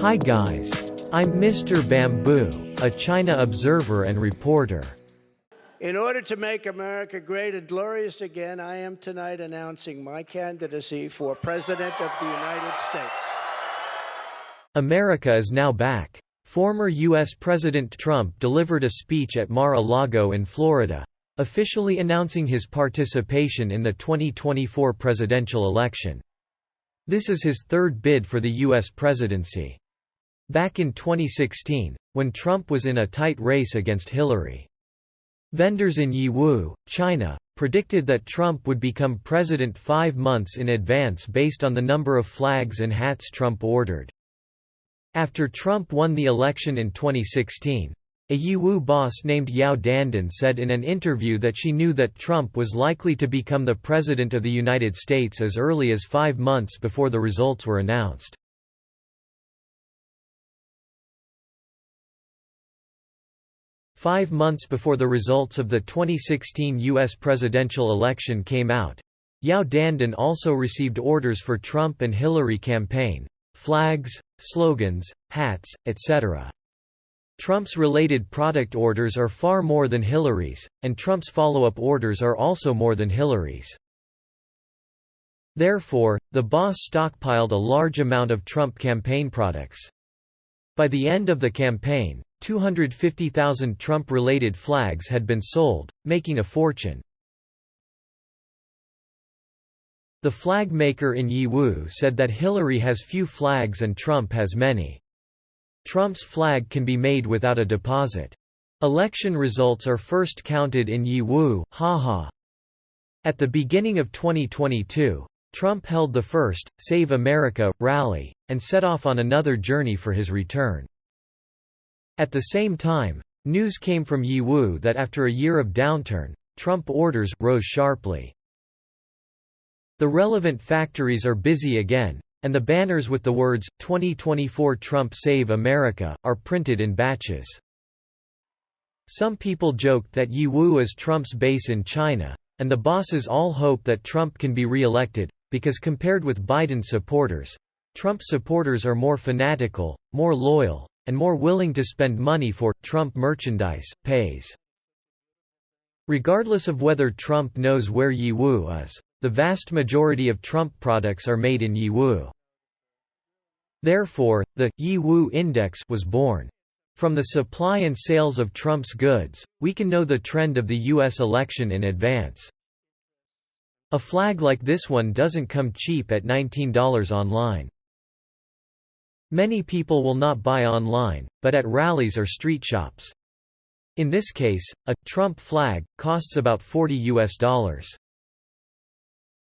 Hi guys. I'm Mr. Bamboo, a China observer and reporter. In order to make America great and glorious again, I am tonight announcing my candidacy for President of the United States. America is now back. Former U.S. President Trump delivered a speech at Mar-a-Lago in Florida, officially announcing his participation in the 2024 presidential election. This is his third bid for the U.S. presidency. Back in 2016, when Trump was in a tight race against Hillary. Vendors in Yiwu, China, predicted that Trump would become president 5 months in advance based on the number of flags and hats Trump ordered. After Trump won the election in 2016, a Yiwu boss named Yao Dandan said in an interview that she knew that Trump was likely to become the President of the United States as early as 5 months before the results were announced. "5 months before the results of the 2016 U.S. presidential election came out, Yao Dandan also received orders for Trump and Hillary campaign, flags, slogans, hats, etc. Trump's related product orders are far more than Hillary's, and Trump's follow-up orders are also more than Hillary's. Therefore, the boss stockpiled a large amount of Trump campaign products. By the end of the campaign, 250,000 Trump-related flags had been sold, making a fortune. The flag maker in Yiwu said that Hillary has few flags and Trump has many. Trump's flag can be made without a deposit. Election results are first counted in Yiwu, haha. At the beginning of 2022, Trump held the first Save America rally, and set off on another journey for his return. At the same time, news came from Yiwu that after a year of downturn, Trump orders rose sharply. The relevant factories are busy again, and the banners with the words, 2024 Trump Save America, are printed in batches. Some people joked that Yiwu is Trump's base in China, and the bosses all hope that Trump can be re-elected, because compared with Biden supporters, Trump supporters are more fanatical, more loyal, and more willing to spend money for Trump merchandise, pays. Regardless of whether Trump knows where Yiwu is, the vast majority of Trump products are made in Yiwu. Therefore, the Yiwu Index was born. From the supply and sales of Trump's goods, we can know the trend of the U.S. election in advance. A flag like this one doesn't come cheap at $19 online. Many people will not buy online, but at rallies or street shops. In this case, a Trump flag costs about $40.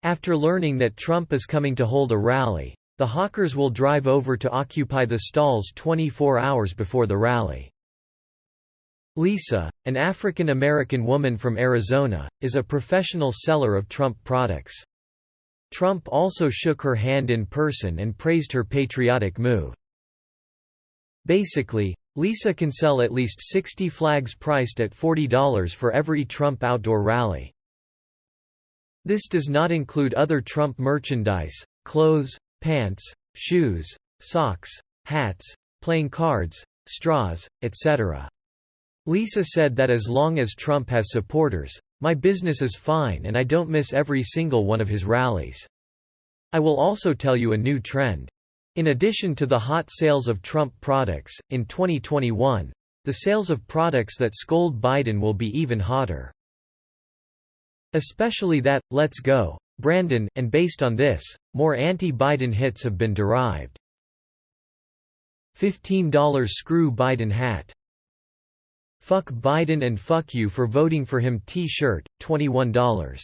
After learning that Trump is coming to hold a rally, the hawkers will drive over to occupy the stalls 24 hours before the rally. Lisa, an African-American woman from Arizona, is a professional seller of Trump products. Trump also shook her hand in person and praised her patriotic move. Basically, Lisa can sell at least 60 flags priced at $40 for every Trump outdoor rally. This does not include other Trump merchandise, clothes, pants, shoes, socks, hats, playing cards, straws, etc. Lisa said that as long as Trump has supporters, my business is fine and I don't miss every single one of his rallies. I will also tell you a new trend. In addition to the hot sales of Trump products, in 2021, the sales of products that scold Biden will be even hotter. Especially that, Let's Go, Brandon, and based on this, more anti-Biden hits have been derived. $15 Screw Biden hat. Fuck Biden and fuck you for voting for him t-shirt, $21.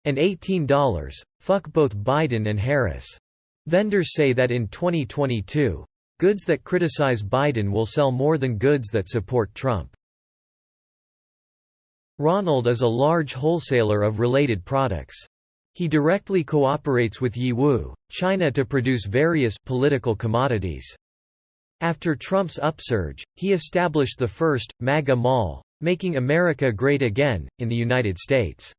And $18, fuck both Biden and Harris. Vendors say that in 2022, goods that criticize Biden will sell more than goods that support Trump. Ronald is a large wholesaler of related products. He directly cooperates with Yiwu, China to produce various political commodities. After Trump's upsurge, he established the first MAGA mall, Making America Great Again, in the United States.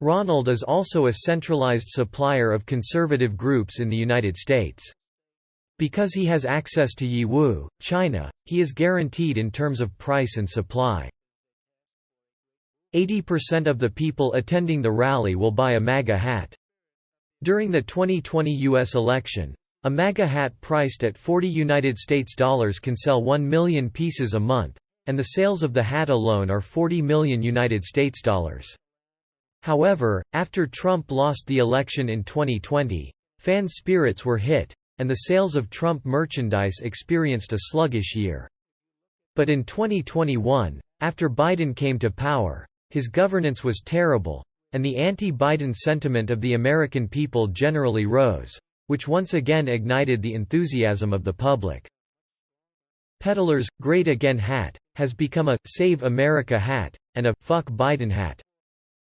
Ronald is also a centralized supplier of conservative groups in the United States. Because he has access to Yiwu, China, he is guaranteed in terms of price and supply. 80% of the people attending the rally will buy a MAGA hat. During the 2020 U.S. election, a MAGA hat priced at $40 can sell 1 million pieces a month, and the sales of the hat alone are $40 million. However, after Trump lost the election in 2020, fan spirits were hit, and the sales of Trump merchandise experienced a sluggish year. But in 2021, after Biden came to power, his governance was terrible, and the anti-Biden sentiment of the American people generally rose, which once again ignited the enthusiasm of the public. Peddler's Great Again hat has become a Save America hat and a Fuck Biden hat.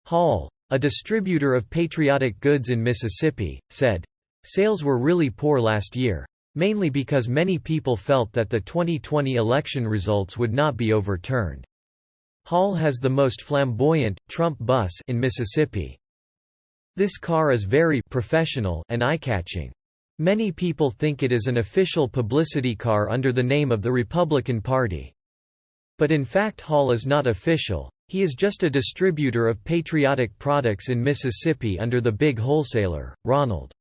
Hall, a distributor of patriotic goods in Mississippi, said, "Sales were really poor last year, mainly because many people felt that the 2020 election results would not be overturned." Hall has the most flamboyant Trump bus in Mississippi. This car is very professional and eye-catching. Many people think it is an official publicity car under the name of the Republican Party. But in fact Hall is not official, he is just a distributor of patriotic products in Mississippi under the big wholesaler, Ronald.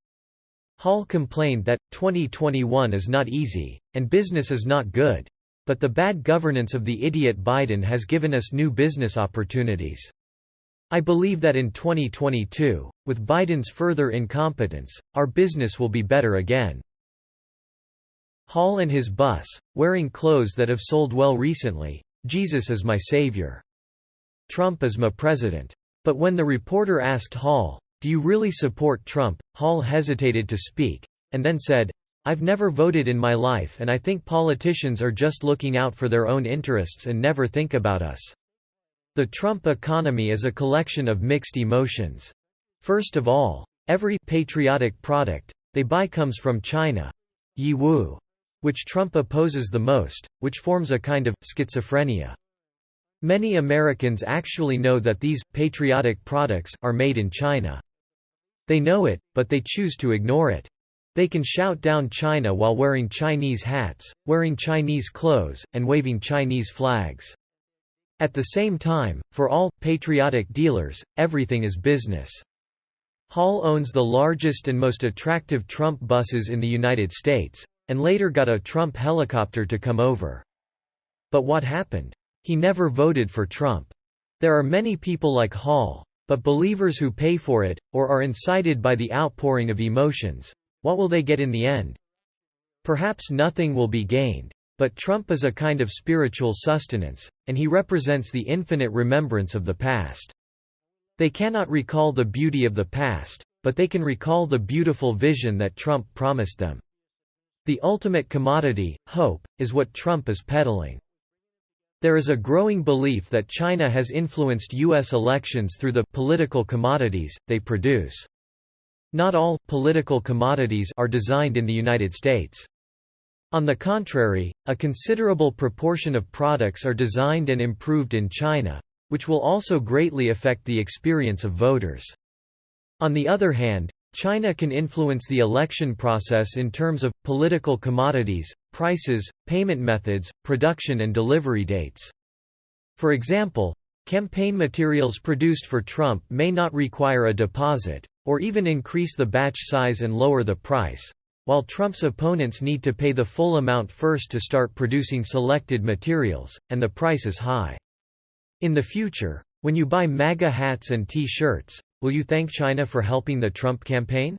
Hall complained that, 2021 is not easy, and business is not good. But the bad governance of the idiot Biden has given us new business opportunities. I believe that in 2022, with Biden's further incompetence, our business will be better again. Hall and his bus, wearing clothes that have sold well recently. Jesus is my savior. Trump is my president. But when the reporter asked Hall, "Do you really support Trump?" Hall hesitated to speak, and then said, "I've never voted in my life and I think politicians are just looking out for their own interests and never think about us." The Trump economy is a collection of mixed emotions. First of all, every patriotic product they buy comes from China, Yiwu, which Trump opposes the most, which forms a kind of schizophrenia. Many Americans actually know that these patriotic products are made in China. They know it, but they choose to ignore it. They can shout down China while wearing Chinese hats, wearing Chinese clothes, and waving Chinese flags. At the same time, for all patriotic dealers, everything is business. Hall owns the largest and most attractive Trump buses in the United States, and later got a Trump helicopter to come over. But what happened? He never voted for Trump. There are many people like Hall, but believers who pay for it, or are incited by the outpouring of emotions. What will they get in the end? Perhaps nothing will be gained. But Trump is a kind of spiritual sustenance, and he represents the infinite remembrance of the past. They cannot recall the beauty of the past, but they can recall the beautiful vision that Trump promised them. The ultimate commodity, hope, is what Trump is peddling. There is a growing belief that China has influenced U.S. elections through the political commodities they produce. Not all political commodities are designed in the United States. On the contrary, a considerable proportion of products are designed and improved in China, which will also greatly affect the experience of voters. On the other hand, China can influence the election process in terms of political commodities, prices, payment methods, production and delivery dates. For example, campaign materials produced for Trump may not require a deposit, or even increase the batch size and lower the price, while Trump's opponents need to pay the full amount first to start producing selected materials, and the price is high. In the future, when you buy MAGA hats and T-shirts, will you thank China for helping the Trump campaign?